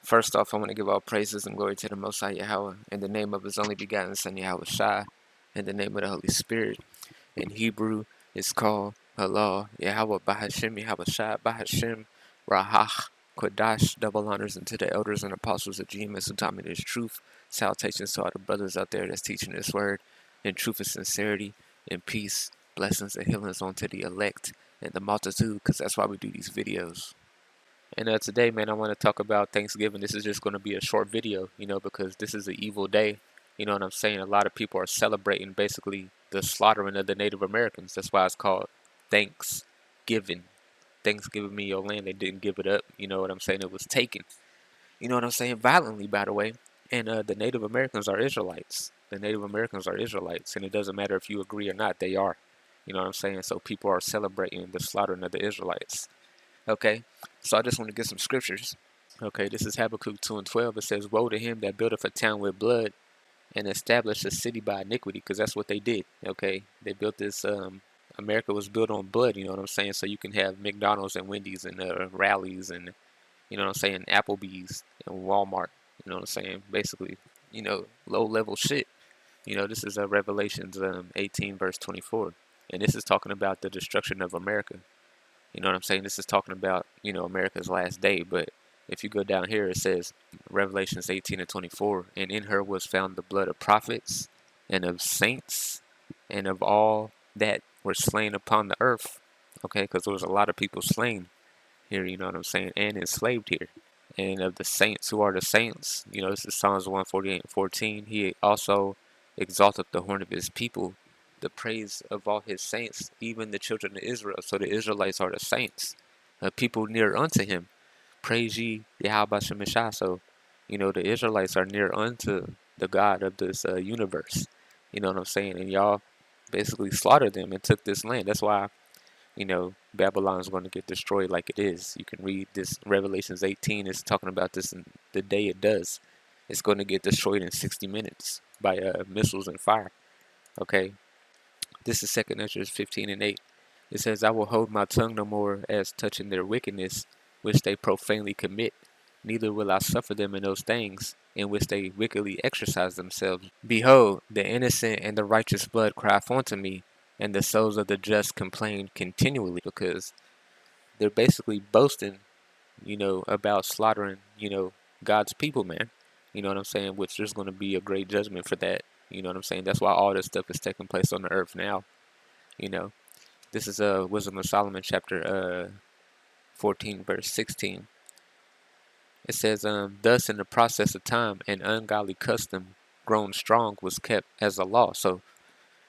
First off, I want to give all praises and glory to the Most High Yahawah, in the name of His only begotten Son YAHAWASHI, in the name of the Holy Spirit. In Hebrew, it's called Allah, Yahawah Bahashim, Yahawashai, Bahashim, Rahach, Kodash. Double honors unto the elders and apostles of GMS who taught me this truth. Salutations to all the brothers out there that's teaching this word in truth and sincerity, in peace, blessings and healings onto the elect and the multitude, because that's why we do these videos. And today, man, I want to talk about Thanksgiving. This is just going to be a short video, because this is an evil day. You know what I'm saying? A lot of people are celebrating basically the slaughtering of the Native Americans. That's why it's called Thanksgiving. Thanksgiving me your land. They didn't give it up. You know what I'm saying? It was taken. You know what I'm saying? Violently, by the way. And the Native Americans are Israelites. The Native Americans are Israelites. And it doesn't matter if you agree or not. They are. You know what I'm saying? So people are celebrating the slaughtering of the Israelites. Okay, so I just want to get some scriptures. Okay, this is Habakkuk 2 and 12. It says, "Woe to him that buildeth a town with blood and established a city by iniquity," because that's what they did. Okay, they built this. America was built on blood. You know what I'm saying? So you can have McDonald's and Wendy's and Rallies and you know what I'm saying, Applebee's and Walmart. You know what I'm saying? Basically, low level shit. This is Revelations 18 verse 24, and this is talking about the destruction of America. You know what I'm saying? This is talking about, America's last day. But if you go down here, it says, Revelations 18 and 24, "And in her was found the blood of prophets and of saints and of all that were slain upon the earth." Okay, because there was a lot of people slain here, you know what I'm saying, and enslaved here. And of the saints, who are the saints? This is Psalms 148 and 14. "He also exalteth the horn of his people, the praise of all his saints, even the children of Israel." So the Israelites are the saints, people near unto him. "Praise ye YAHAWASHI." So, the Israelites are near unto the God of this universe. You know what I'm saying? And y'all basically slaughtered them and took this land. That's why, Babylon is going to get destroyed like it is. You can read this, Revelations 18 is talking about this, and the day it does, it's going to get destroyed in 60 minutes by missiles and fire. Okay, this is 2 Ezra 15 and 8. It says, "I will hold my tongue no more as touching their wickedness, which they profanely commit. Neither will I suffer them in those things, in which they wickedly exercise themselves. Behold, the innocent and the righteous blood cry unto me, and the souls of the just complain continually," because they're basically boasting, about slaughtering, God's people, man. You know what I'm saying? Which there's going to be a great judgment for that. You know what I'm saying? That's why all this stuff is taking place on the earth now. This is Wisdom of Solomon chapter 14 verse 16. It says, "Thus in the process of time, an ungodly custom grown strong was kept as a law." So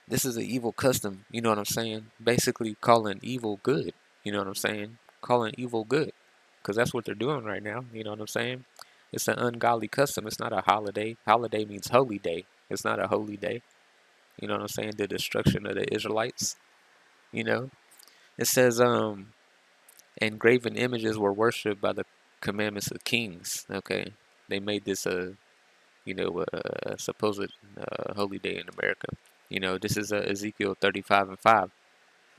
this is an evil custom. You know what I'm saying? Basically calling evil good. You know what I'm saying? Calling evil good, because that's what they're doing right now. You know what I'm saying? It's an ungodly custom. It's not a holiday. Holiday means holy day. It's not a holy day. You know what I'm saying? The destruction of the Israelites. It says, "And graven images were worshipped by the commandments of kings." Okay, they made this a supposed holy day in America. This is Ezekiel 35 and 5.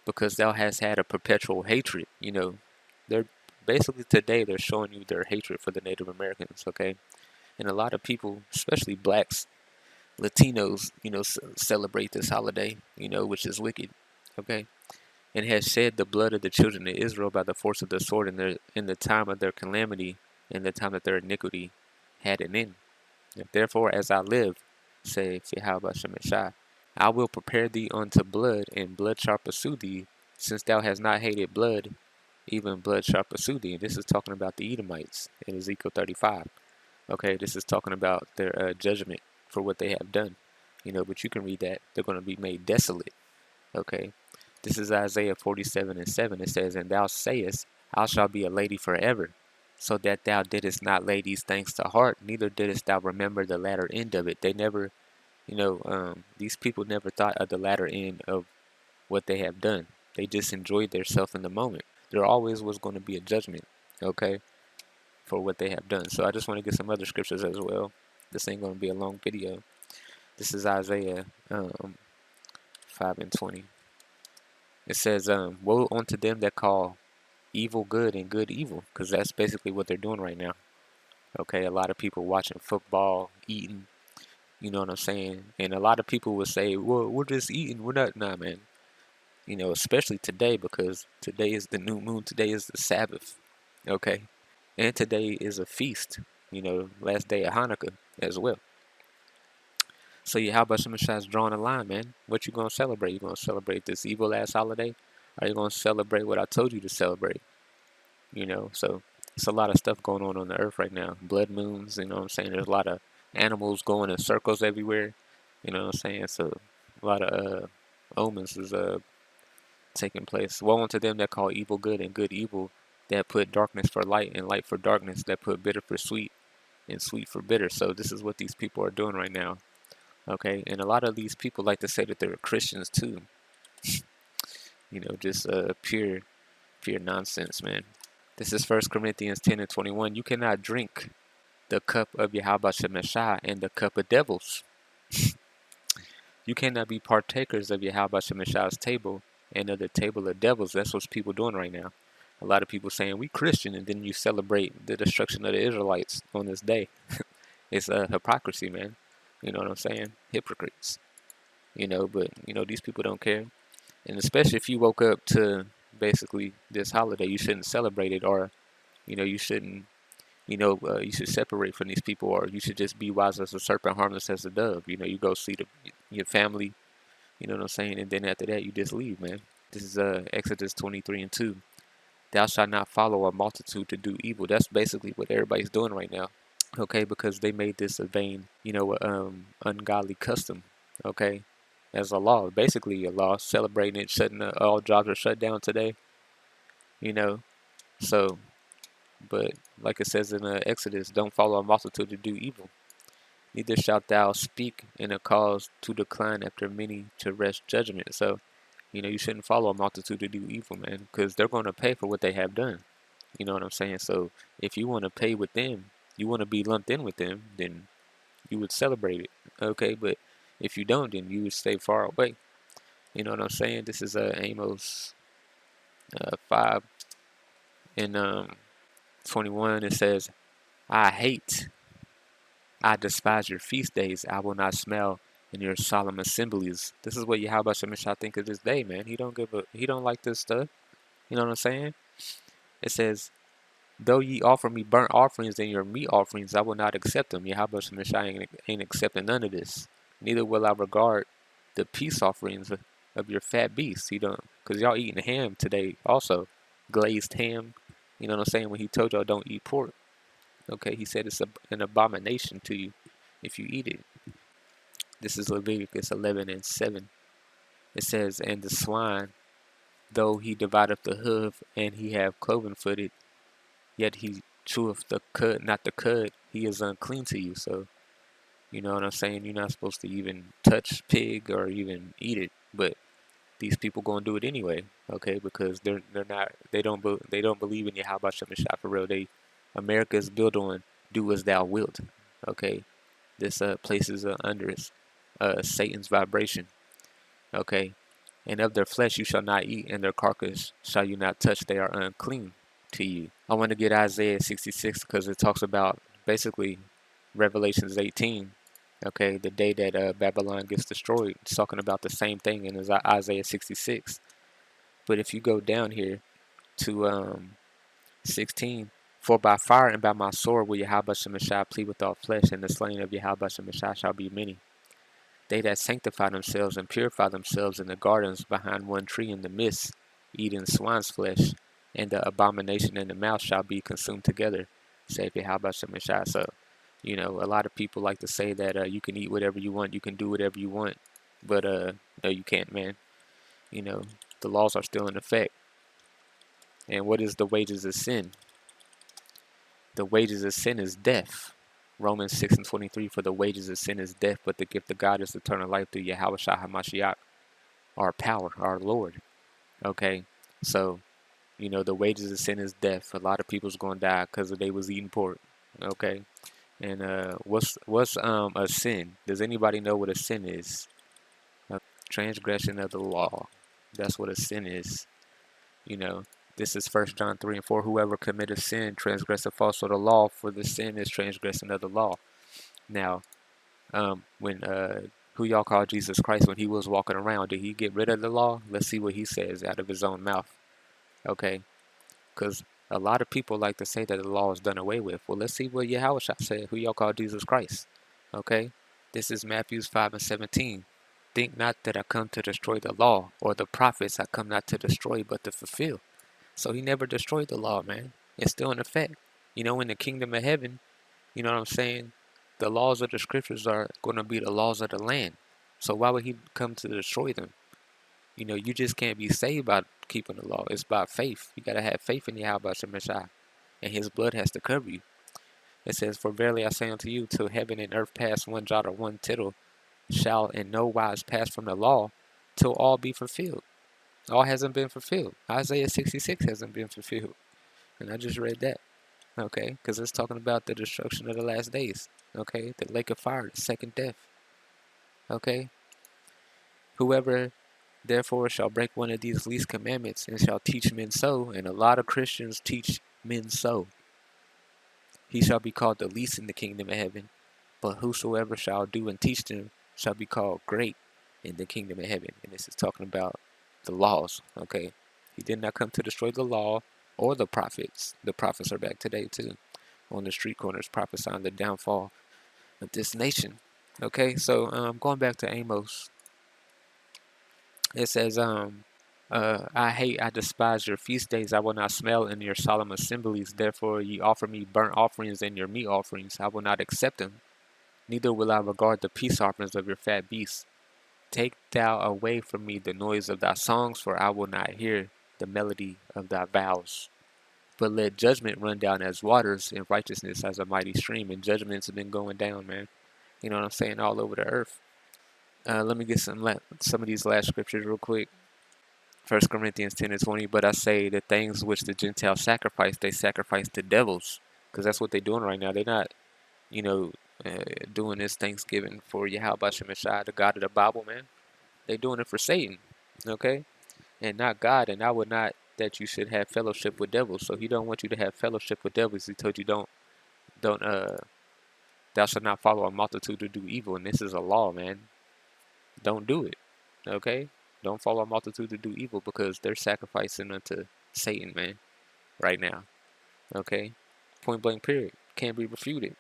"Because thou hast had a perpetual hatred." They're basically today they're showing you their hatred for the Native Americans. Okay, and a lot of people, especially blacks, Latinos, celebrate this holiday. Which is wicked. Okay. "And has shed the blood of the children of Israel by the force of the sword in the time of their calamity, in the time that their iniquity had an end. Therefore, as I live, saith YAHAWASHI, I will prepare thee unto blood, and blood shall pursue thee, since thou hast not hated blood, even blood shall pursue thee." And this is talking about the Edomites in Ezekiel 35. Okay, this is talking about their judgment for what they have done. But you can read that. They're going to be made desolate. Okay. This is Isaiah 47 and 7. It says, "And thou sayest, I shall be a lady forever, so that thou didst not lay these things to heart, neither didst thou remember the latter end of it." They never, these people never thought of the latter end of what they have done. They just enjoyed themselves in the moment. There always was going to be a judgment, okay, for what they have done. So I just want to get some other scriptures as well. This ain't going to be a long video. This is Isaiah 5 and 20. It says, "Woe unto them that call evil good and good evil," because that's basically what they're doing right now. Okay, a lot of people watching football, eating, you know what I'm saying? And a lot of people would say, well, we're just eating, we're not, nah, man. You know, especially today, because today is the new moon, today is the Sabbath, okay? And today is a feast, you know, last day of Hanukkah as well. So Yahweh Shemashah is drawing a line, man. What you gonna celebrate? You gonna celebrate this evil ass holiday? Or you gonna celebrate what I told you to celebrate? You know, so it's a lot of stuff going on the earth right now. Blood moons, you know what I'm saying? There's a lot of animals going in circles everywhere. You know what I'm saying? So a lot of omens is taking place. Woe unto them that call evil good and good evil, that put darkness for light and light for darkness, that put bitter for sweet and sweet for bitter. So this is what these people are doing right now. Okay, and a lot of these people like to say that they're Christians too. You know, just pure nonsense, man. This is 1 Corinthians 10 and 21. You cannot drink the cup of Yahweh Shemeshah and the cup of devils. You cannot be partakers of Yahweh Shemeshah's table and of the table of devils. That's what people doing right now. A lot of people saying we Christian, and then you celebrate the destruction of the Israelites on this day. It's a hypocrisy, man. You know what I'm saying? Hypocrites. You know, but you know these people don't care. And especially if you woke up to basically this holiday, you shouldn't celebrate it, or you know you shouldn't. You should separate from these people, or you should just be wise as a serpent, harmless as a dove. You know, you go see your family. You know what I'm saying, and then after that, you just leave, man. This is Exodus 23 and 2. Thou shalt not follow a multitude to do evil. That's basically what everybody's doing right now. Okay, because they made this a vain, ungodly custom. Okay, as a law, basically a law, celebrating it, shutting all jobs are shut down today. You know, so, but like it says in Exodus, don't follow a multitude to do evil. Neither shalt thou speak in a cause to decline after many to wrest judgment. So, you know, you shouldn't follow a multitude to do evil, man, because they're going to pay for what they have done. You know what I'm saying? So, if you want to pay with them, you want to be lumped in with them, then you would celebrate it. Okay, but if you don't, then you would stay far away. You know what I'm saying? This is Amos 5 and 21. It says, I hate, I despise your feast days. I will not smell in your solemn assemblies. This is what Yahweh Shemeshah think of this day, man. He don't like this stuff. You know what I'm saying? It says, though ye offer me burnt offerings and your meat offerings, I will not accept them. Yahweh Shemeshah ain't accepting none of this. Neither will I regard the peace offerings of your fat beasts. He don't, because y'all eating ham today also. Glazed ham. You know what I'm saying? When he told y'all don't eat pork. Okay, he said it's an abomination to you if you eat it. This is Leviticus 11 and 7. It says, and the swine, though he divideth the hoof, and he have cloven footed, yet he cheweth the cud, not the cud, he is unclean to you. So, you know what I'm saying? You're not supposed to even touch pig or even eat it, but these people gonna do it anyway, okay? Because they're not they don't believe in Yahweh Shemeshah for real. America is built on do as thou wilt, okay? This place is under Satan's vibration, okay? And of their flesh you shall not eat, and their carcass shall you not touch. They are unclean to you. I want to get Isaiah 66 because it talks about basically Revelations 18. Okay, the day that Babylon gets destroyed. It's talking about the same thing in Isaiah 66. But if you go down here to 16, for by fire and by my sword will Yahweh Shemeshah plead with all flesh, and the slain of Yahweh Shemeshah shall be many. They that sanctify themselves and purify themselves in the gardens behind one tree in the midst, eating swine's flesh, and the abomination in the mouth shall be consumed together, saith Yahweh Shemeshah. So, you know, a lot of people like to say that you can eat whatever you want, you can do whatever you want, but no, you can't, man. You know, the laws are still in effect. And what is the wages of sin? The wages of sin is death. Romans 6 and 23, for the wages of sin is death, but the gift of God is eternal life through YAHAWASHI HaMashiach, our power, our Lord. Okay, so, you know, the wages of sin is death. A lot of people's going to die because they was eating pork. Okay, and what's a sin? Does anybody know what a sin is? Transgression of the law. That's what a sin is. You know, This is 1 John 3 and 4. Whoever committeth sin transgresseth also the law, for the sin is transgression of the law. Now, when who y'all call Jesus Christ, when he was walking around, did he get rid of the law? Let's see what he says out of his own mouth. Okay, because a lot of people like to say that the law is done away with. Well, let's see what YAHAWASHI said, who y'all call Jesus Christ. Okay, this is Matthew 5 and 17. Think not that I come to destroy the law or the prophets. I come not to destroy but to fulfill. So he never destroyed the law, man. It's still in effect. You know, in the kingdom of heaven, you know what I'm saying? The laws of the scriptures are going to be the laws of the land. So why would he come to destroy them? You know, you just can't be saved by keeping the law. It's by faith. You got to have faith in Yahweh Shemeshai, and his blood has to cover you. It says, for verily I say unto you, till heaven and earth pass, one jot or one tittle shall in no wise pass from the law, till all be fulfilled. All hasn't been fulfilled. Isaiah 66 hasn't been fulfilled. And I just read that. Okay, because it's talking about the destruction of the last days. Okay, the lake of fire, the second death. Okay, whoever therefore shall break one of these least commandments and shall teach men so, and a lot of Christians teach men so, he shall be called the least in the kingdom of heaven. But whosoever shall do and teach them shall be called great in the kingdom of heaven. And this is talking about the laws. Okay, he did not come to destroy the law or the prophets. The prophets are back today too, on the street corners prophesying the downfall of this nation. Okay, so going back to Amos, it says, I despise your feast days. I will not smell in your solemn assemblies. Therefore ye offer me burnt offerings and your meat offerings. I will not accept them. Neither will I regard the peace offerings of your fat beasts. Take thou away from me the noise of thy songs, for I will not hear the melody of thy vows. But let judgment run down as waters, and righteousness as a mighty stream. And judgments have been going down, man. You know what I'm saying? All over the earth. Let me get some of these last scriptures real quick. 1 Corinthians 10 and 20. But I say the things which the Gentiles sacrifice, they sacrifice to devils, because that's what they're doing right now. They're not, you know, doing this Thanksgiving for Yahweh Shemeshai, the God of the Bible, man. They're doing it for Satan, okay, and not God. And I would not that you should have fellowship with devils. So he don't want you to have fellowship with devils. He told you don't thou shalt not follow a multitude to do evil, and this is a law, man. Don't do it, okay? Don't follow a multitude to do evil, because they're sacrificing unto Satan, man, right now, okay? Point blank period. Can't be refuted.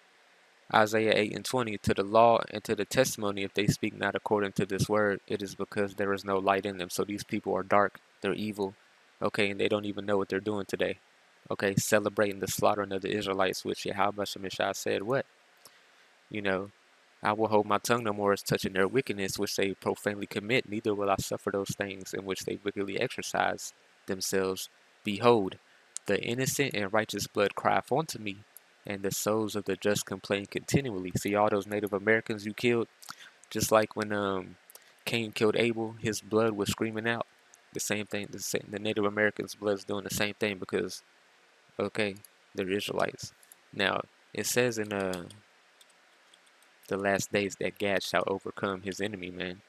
Isaiah 8 and 20, to the law and to the testimony, if they speak not according to this word, it is because there is no light in them. So these people are dark, they're evil, okay, and they don't even know what they're doing today, okay, celebrating the slaughtering of the Israelites, which Yahweh Shemeshai said, what? You know, I will hold my tongue no more as touching their wickedness, which they profanely commit, neither will I suffer those things in which they wickedly exercise themselves. Behold, the innocent and righteous blood crieth unto me, and the souls of the just complain continually. See all those Native Americans you killed, just like when Cain killed Abel, his blood was screaming out. The same thing, the Native Americans' blood is doing the same thing, because, okay, they're Israelites. Now, it says in the last days that Gad shall overcome his enemy, man.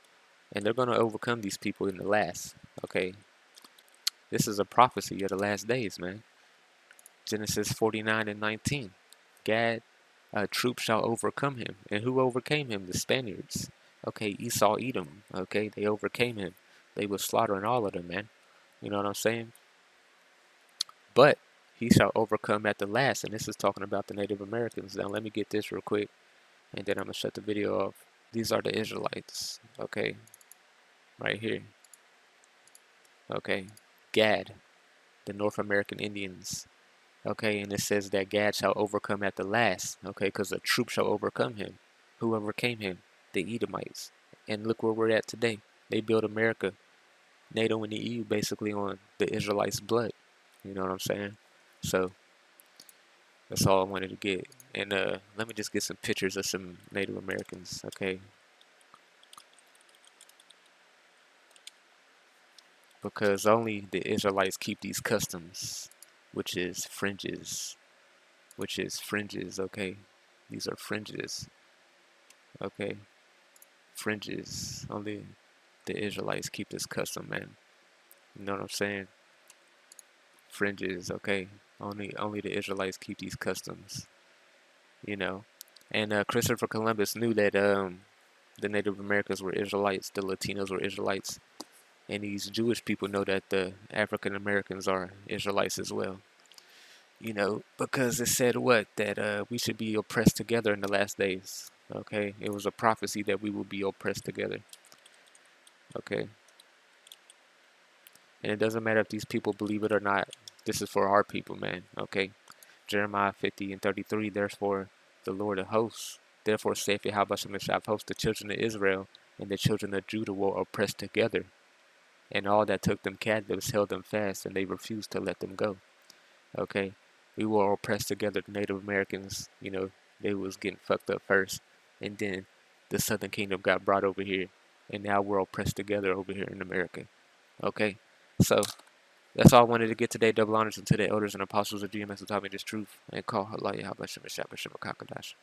And they're going to overcome these people in the last, okay? This is a prophecy of the last days, man. Genesis 49 and 19. Gad, a troop shall overcome him. And who overcame him? The Spaniards. Okay, Esau, Edom. Okay, they overcame him. They were slaughtering all of them, man. You know what I'm saying? But he shall overcome at the last. And this is talking about the Native Americans. Now, let me get this real quick, and then I'm going to shut the video off. These are the Israelites, okay? Right here. Okay, Gad, the North American Indians. Okay, and it says that Gad shall overcome at the last. Okay, because a troop shall overcome him. Who overcame him? The Edomites. And look where we're at today. They built America, NATO and the EU, basically on the Israelites' blood. You know what I'm saying? So that's all I wanted to get. And let me just get some pictures of some Native Americans. Okay. Because only the Israelites keep these customs, which is fringes, okay? These are fringes, okay? Fringes, only the Israelites keep this custom, man. You know what I'm saying? fringes, okay? Only the Israelites keep these customs, you know. And Christopher Columbus knew that the Native Americans were Israelites, the Latinos were Israelites, and these Jewish people know that the African Americans are Israelites as well. You know, because it said what? That we should be oppressed together in the last days. Okay, it was a prophecy that we will be oppressed together. Okay, and it doesn't matter if these people believe it or not. This is for our people, man. Okay, Jeremiah 50 and 33. Therefore, the Lord of hosts, therefore saith YAHAWASHI of hosts, the children of Israel and the children of Judah were oppressed together, and all that took them captives held them fast, and they refused to let them go. Okay, we were all pressed together. The Native Americans, you know, they was getting fucked up first, and then the Southern Kingdom got brought over here, and now we're all pressed together over here in America. Okay, so that's all I wanted to get today. Double honors unto the elders and apostles of GMS who taught me this truth, and call Allah Yahweh Shem Shem Shem Kakadash.